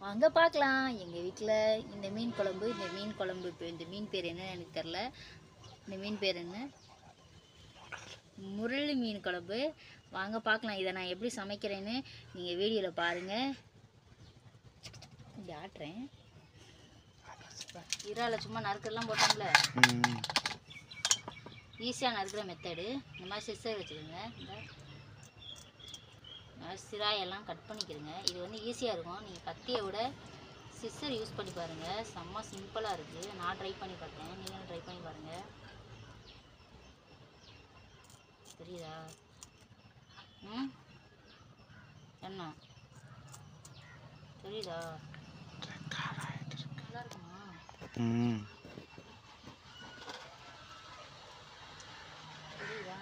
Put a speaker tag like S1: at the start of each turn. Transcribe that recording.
S1: வாங்க பார்க்கலாம். எங்கள் வீட்டில் இந்த மீன் குழம்பு இப்போ இந்த மீன் பேர் என்னன்னு எனக்கு தெரில. இந்த மீன் பேர் என்ன? முரளி மீன் குழம்பு. வாங்க பார்க்கலாம். இதை நான் எப்படி சமைக்கிறேன்னு நீங்கள் வீடியோவில் பாருங்கள். இப்படி ஆட்டுறேன். இறால சும்மா நறுக்கெல்லாம் போட்டாங்களே, ஈஸியாக நறுக்கிற மெத்தடு. இந்த மாதிரி சிஸ்டர் வச்சுக்கோங்க. இந்த சிராயெல்லாம் கட் பண்ணிக்கிறங்க. இது வந்து ஈஸியாக இருக்கும். நீங்கள் கத்தியை விட சிஸ்டர் யூஸ் பண்ணி பாருங்கள். செம்ம சிம்பிளாக இருக்குது. நான் ட்ரை பண்ணி பார்த்தேன், நீங்களும் ட்ரை பண்ணி பாருங்கள். தெரியுதா? என்ன தெரியுதா? நல்லா இருக்குமா? தெரியுதா?